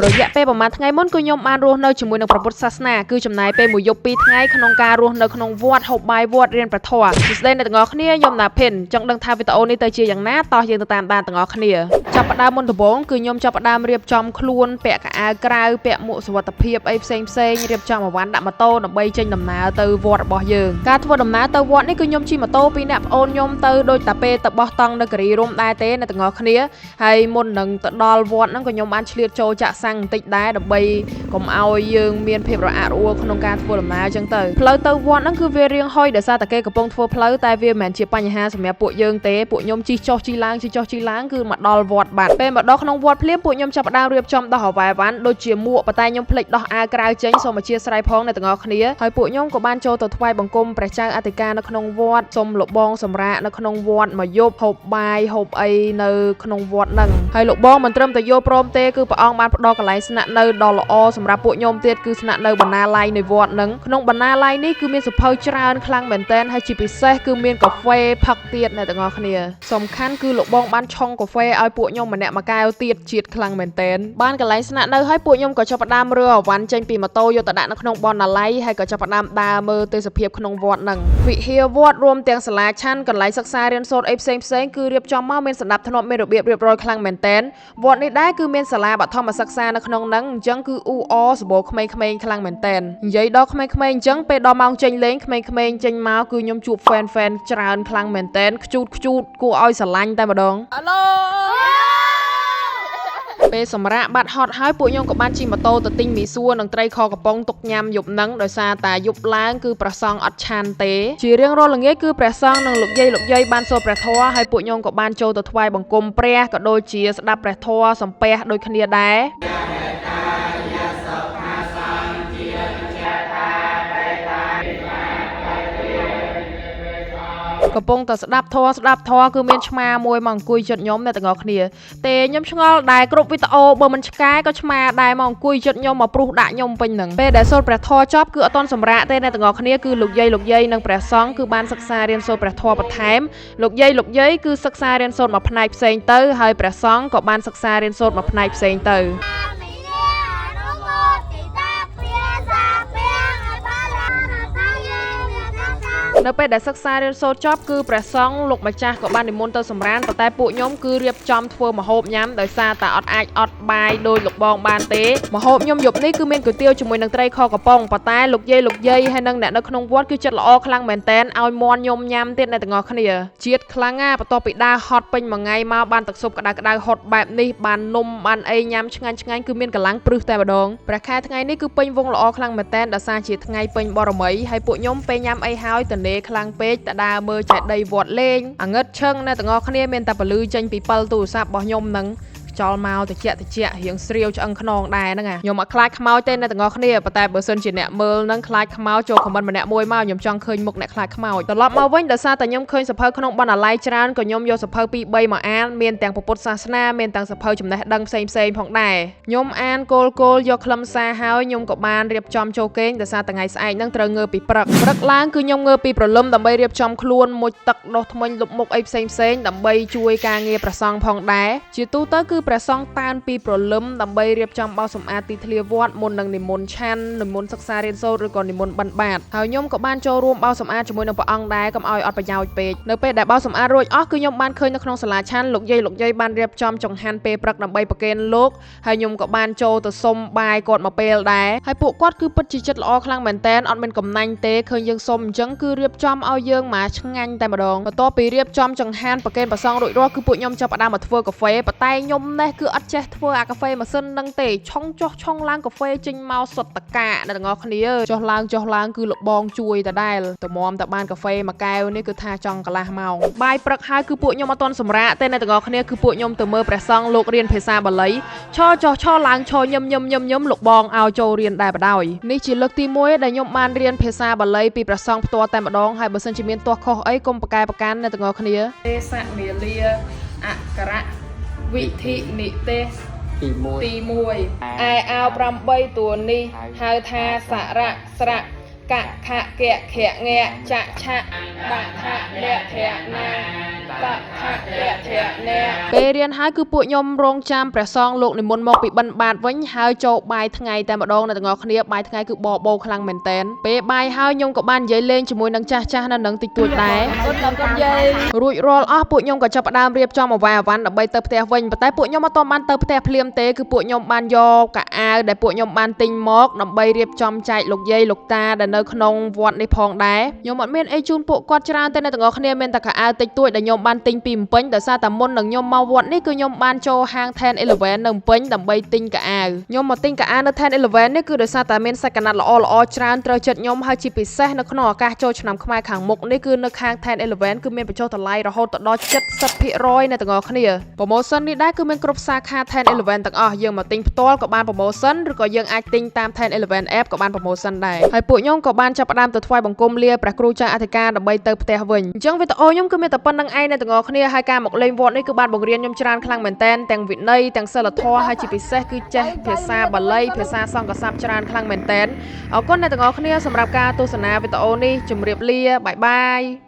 រយៈពេលប្រហែលថ្ងៃមុនគឺខ្ញុំបានរស់នៅជាមួយនឹងព្រះពុទ្ធសាសនាគឺចំណាយពេលមួយយប់2ថ្ងៃក្នុងការរស់នៅក្នុងវត្តហូបបាយវត្តរៀនព្រះធម៌សួស្តីអ្នកទាំងអស់គ្នាខ្ញុំណាភិនចង់ដឹងថាវីដេអូនេះទៅជាយ៉ាងណាតោះយើងទៅតាមដានទាំងអស់គ្នាចាប់ផ្ដើមមុនដំបូងគឺខ្ញុំចាប់ផ្ដើមរៀបចំខ្លួនពាក់កៅអៅក្រៅពាក់មួកសុវត្ថិភាពអីផ្សេងរៀបចំអវ៉ាន់ដាក់ម៉ូតូដើម្បីចេញដំណើរទៅវត្តរបស់យើងការធ្វើដំណើរទៅវត្តនេះគឺខ្ញុំជិះម៉ូតូពីអ្នកប្អូនខ្ញុំទៅដូចតាពេលទៅបោះតង់នៅការីរ៉ុមដែរទេអ្នកទាំងអស់គ្នាហើយមុននឹងទៅដល់វត្តហ្នឹងក៏ខ្ញុំបានឆ្លៀតចូលចាក់សាំងបន្តិចដែរដើម្បីកុំឲ្យយើងមានភាពរអាក់រអួលក្នុងការធ្វើដំណើរអញ្ចឹងទៅផ្លូវទៅវត្តហ្នឹងគឺវារៀងហុយដោយសារតែគេកំពុងធ្វើផ្លូវតែវាមិនមែនជាបញ្ហាសម្រាប់ពួកយើងទេពួកខ្ញុំជិះចុះជិះឡើងគឺមកដល់វត្តបាត់ពេលមកដល់ក្នុងវត្តភ្លាមពួកខ្ញុំចាប់ផ្ដើមរៀបចំដោះអវ៉ាន់ដូចជាមួកប៉ុន្តែខ្ញុំភ្លេចដោះអាវក្រៅចេញសូមអធិស្ឋានផងអ្នកទាំងអស់គ្នាហើយពួកខ្ញុំក៏បានចូលទៅថ្វាយបង្គំព្រះចៅអធិការនៅក្នុងវត្តសូមលោកបងសម្រាកនៅក្នុងវត្តមកយប់ហូបបាយហូបអីនៅក្នុងវត្តហ្នឹងហើយលោកបងមិនត្រឹមតែយល់ព្រមទេគឺព្រះអង្គបានផ្ដល់កន្លែងស្នាក់នៅដ៏ល្អសម្រាប់ពួកខ្ញុំទៀតគឺស្នាក់នៅបណ្ណាល័យនៃវត្តហ្នឹងក្នុងបណ្ណាល័យនេះគឺមានសភៅច្រើនខ្លាំងមែនទែនហើយជាពិសេសគឺមានកាហ្វេផឹកទៀតអ្នកទាំងអស់គ្នាសំខាន់គឺលោកបងបានឆុងកាហ្វេឲ្យពួកខ្ញុំម្នាក់មួយកែវទៀតជាតិខ្លាំងមែនទែនបានកន្លែងស្នាក់នៅឲ្យពួកខ្ញុំក៏ចាប់ផ្ដើមរើអវ៉ាន់ចេញពីម៉ូតូយកទៅដាក់នៅក្នុងបណ្ណាល័យហើយក៏ចាប់ផ្ដើមដើរមើលទេសភាពក្នុងវត្តហ្នឹងវិហារវត្តរួមទាំងសាលាឆាន់កន្លែងសិក្សារៀនសូត្រអីផ្សេងគឺរៀបចំមកមានសណ្ដាប់ធ្នាប់មានរបៀបរៀបរយខ្លាំងមែនទែនវត្តនេះដែរគឺមានសាលាបឋមសិក្សានៅក្នុងហ្នឹងអញ្ចឹងគឺអ៊ូអសម្បូរក្មេងៗខ្លាំងមែនទែននិយាយដល់ក្មេងៗអញ្ចឹងពេលដល់ម៉ោងចេញលេងក្មេងៗចេញមកគឺខ្ញុំជួបហ្វេនច្រើនខ្លាំងមែនទែនខ្ជូតគួរឲ្យស្រឡាញ់តែម្ដងអាឡូពេលសម្រាប់បាត់ហត់ហើយពួកខ្ញុំក៏បានជិះម៉ូតូទៅទិញមីសួរនិងត្រីខកំប៉ុងទុកញ៉ាំយប់ហ្នឹងដោយសារតែយប់ឡើងគឺព្រះសង្ឃអត់ឆានទេជារៀងរាល់ល្ងាចគឺព្រះសង្ឃនិងលោកយាយបានសូត្រព្រះធម៌ហើយពួកខ្ញុំក៏បានចូលទៅថ្វាយបង្គំព្រះក៏ដូចជាស្ដាប់ព្រះធម៌សំពះដូចគ្នាដែរកំពុងតែស្ដាប់ធម៌គឺមានឆ្មាមួយមកអង្គុយជិតខ្ញុំអ្នកទាំងអស់គ្នាទេខ្ញុំឆ្ងល់ដែរគ្រប់វីដេអូបើមិនឆ្កែក៏ឆ្មាដែរមកអង្គុយជិតខ្ញុំមកព្រុសដាក់ខ្ញុំពេញហ្នឹងពេលដែលសូត្រព្រះធម៌ចប់គឺអត់ទាន់សម្រាកទេអ្នកទាំងអស់គ្នាគឺលោកយាយនិងព្រះសង្ឃគឺបានសិក្សារៀនសូត្រព្រះធម៌បន្ថែមលោកយាយគឺសិក្សារៀនសូត្រមួយផ្នែកផ្សេងទៅហើយព្រះសង្ឃក៏បានសិក្សារៀនសូត្រមួយផ្នែកផ្សេងទៅនៅពេលដែលសិក្សារៀនសូត្រចប់គឺព្រះសង្ឃលោកម្ចាស់ក៏បាននិមន្តទៅសម្រានប៉ុន្តែពួកខ្ញុំគឺរៀបចំធ្វើម្ហូបញ៉ាំដោយសារតែអត់អាចអត់បាយដោយលោកបងបានទេម្ហូបខ្ញុំយប់នេះគឺមានគុយទាវជាមួយនឹងត្រីខកំប៉ុងប៉ុន្តែលោកយាយហើយនិងអ្នកនៅក្នុងវត្តគឺចិត្តល្អខ្លាំងមែនតែនឲ្យមន់ខ្ញុំញ៉ាំទៀតអ្នកទាំងអស់គ្នាជាតិខ្លាំងណាស់បន្ទាប់ពីដើរហត់ពេញមួយថ្ងៃមកបានទឹកស៊ុបក្តៅហត់បែបនេះបាននំបានអីញ៉ាំឆ្ងាញ់គឺមានកម្លាំងព្រឹសតែម្ដងព្រះខែថ្ងៃនេះគឺពេញវងល្អខ្លាំងមែនតែនដោយសារជាថ្ងៃពេញបរមីហើយពួកខ្ញុំពេលញ៉ាំអីហើយតនេខ្លាំងពេកតដើរមើលចេតិយវត្តលេងអាងឹតឈឹងអ្នកទាំងអស់គ្នាមានតែពលឺចេញពីពិលទូរស័ព្ទរបស់ខ្ញុំនឹងចោលមកតិចរៀងស្រាវឆ្អឹងខ្នងដែរហ្នឹងខ្ញុំអត់ខ្លាចខ្មោចទេអ្នកទាំងអស់គ្នាប៉ុន្តែបើសិនជាអ្នកមើលនឹងខ្លាចខ្មោចចូលខមមិនម្នាក់មួយមកខ្ញុំចង់ឃើញមុខអ្នកខ្លាចខ្មោចត្រឡប់មកវិញដោយសារតែខ្ញុំឃើញសភៅក្នុងបណ្ណាល័យច្រើនក៏ខ្ញុំយកសភៅ2-3មកអានមានទាំងពុទ្ធសាសនាមានទាំងសភៅចំណេះដឹងផ្សេងផងដែរខ្ញុំអានគោលយកខ្លឹមសារហើយខ្ញុំក៏បានរៀបចំចូលគេងដោយសារថ្ងៃស្អែកហ្នឹងត្រូវងើពីព្រឹកឡើងគឺខ្ញុំងើពីព្រលឹមដើម្បីរៀបចំខ្លួនមុជទឹកដុសធ្មេញលុបមុខអីផ្សេងដើម្បីជួយការងារព្រះសង្ឃផងដែរជាទូទៅគឺព្រះសង្ឃតានពីព្រលឹមដើម្បីរៀបចំបោសសម្អាតទីធ្លាវត្តមុននឹងនិមន្តឆាន់និមន្តសិក្សារៀនសូត្រឬក៏និមន្តបិណ្ឌបាតហើយខ្ញុំក៏បានចូលរួមបោសសម្អាតជាមួយនឹងព្រះអង្គដែរកុំឲ្យអត់ប្រយោជន៍ពេកនៅពេលដែលបោសសម្អាតរួចអស់គឺខ្ញុំបានឃើញនៅក្នុងសាលាឆាន់លោកយាយបានរៀបចំចង្ហាន់ពេលព្រឹកដើម្បីប្រគេនលោកហើយខ្ញុំក៏បានចូលទៅសុំបាយគាត់មកពេលដែរហើយពួកគាត់គឺពិតជាចិត្តល្អខ្លាំងមែនតើអត់មានកំណាញ់ទេឃើញយើងសុំអញ្ចឹងគឺរៀបចំឲ្យយើងមកឆ្ងាញ់តែម្ដងបន្ទាប់ពីរៀបចំចង្ហាន់ប្រគេនព្រះសង្ឃរួចរាល់គឺពួកខ្ញុំចាប់ផ្ដើមមកធ្វើកាហ្វេប៉ុន្តែខ្ញុំនេះគឺអត់ចេះធ្វើអាកាហ្វេម៉ាស៊ីននឹងទេឆុងឡើងកាហ្វេចេញមកសុទ្ធតកាអ្នកទាំងអស់គ្នាចុះឡើងគឺលបងជួយតដែលតមតែបានកាហ្វេមួយកែវនេះគឺថាចង់កន្លះម៉ោងបាយព្រឹកហើយគឺពួកខ្ញុំអត់ទាន់សម្រាកទេអ្នកទាំងអស់គ្នាគឺពួកខ្ញុំទៅមើលព្រះសង្ឃលោករៀនភាសាបាលីឈរឡើងឈរញឹមលោកបងឲ្យចូលរៀនដែរបដ ாய் នេះជាលើកទី1ដែលខ្ញុំបានរៀនភាសាបាលីពីព្រះសង្ឃផ្ទាល់តែម្ដងហើយបើសិនជាមានទាស់ខុសអីកុំប្រកែប្រកាន់អ្នកទាំងអស់គ្នាទេសមាលាអក្សរវិធីនិទេសទី1ឯអោ8តួនេះហៅថាសារៈស្រៈកខៈកៈខៈងៈចៈឆៈបថៈលៈធៈណា ពេលរៀនហើយគឺពួកខ្ញុំរងចាំព្រះសង្ឃលោកនិមន្តមកពីបិណ្ឌបាតវិញហើយចូលបាយថ្ងៃតែម្ដងអ្នកទាំងអស់គ្នាបាយថ្ងៃគឺបបោខ្លាំងមែនតែនពេលបាយហើយខ្ញុំក៏បាននិយាយលេងជាមួយនឹងចាស់ៗនៅនឹងតិចតួចដែររួចរាល់អស់ពួកខ្ញុំក៏ចាប់ផ្ដើមរៀបចំអវ៉ាវ៉ាន់ដើម្បីទៅផ្ទះវិញប៉ុន្តែពួកខ្ញុំអត់ទាន់បានទៅផ្ទះភ្លាមទេគឺពួកខ្ញុំបានយកកៅអៅដែលពួកខ្ញុំបានទិញមកដើម្បីរៀបចំចែកលោកយាយលោកតាដែលនៅក្នុងវត្តនេះផងដែរខ្ញុំអត់មានអីជូនពួកគាត់ច្រើនទេអ្នកទាំងអស់គ្នាមានតែកៅអៅតិចតួចដែលខ្ញុំបានទិញពីម្ពិញដោយសារតែមុននឹងខ្ញុំមកវត្តនេះគឺខ្ញុំបានចូលហាង 10-11 នៅម្ពិញដើម្បីទិញកៅអៅខ្ញុំមកទិញកៅអៅនៅ 10-11 នេះគឺដោយសារតែមានសាច់កណាត់ល្អៗច្រើនត្រូវចិត្តខ្ញុំហើយជាពិសេសនៅក្នុងឱកាសចូលឆ្នាំខ្មែរខាងមុខនេះគឺនៅខាង 10-11 គឺមានបញ្ចុះតម្លៃរហូតដល់ 70% អ្នកទាំងអស់គ្នាប្រូម៉ូសិននេះដែរគឺមានគ្រប់សាខា 10-11 ទាំងអស់យើងមកទិញផ្ទាល់ក៏បានប្រូម៉ូសិនឬក៏យើងអាចទិញតាម 10-11 app ក៏បានប្រូម៉ូសិនដែរហើយពួកខ្ញុំក៏បានចាប់ផ្ដើមទៅថ្វាយបង្គំលាព្រះគ្រូចៅអធិការដើម្បីទៅផ្ទះវិញអញ្ចឹងវីដេអូខ្ញុំគឺមានតែប៉ុណ្្នឹងឯងអ្នកទាំងអស់គ្នាហើយការមកលេងវត្តនេះគឺបានបង្រៀនខ្ញុំច្រើនខ្លាំងមែនទែនទាំងវិន័យទាំងសិលធម៌ហើយជាពិសេសគឺចេះភាសាបាលីភាសាសង្កស័ព្ទច្រើនខ្លាំងមែនទែនអរគុណអ្នកទាំងអស់គ្នាសម្រាប់ការទស្សនាវីដេអូនេះជម្រាបលាបាយបាយ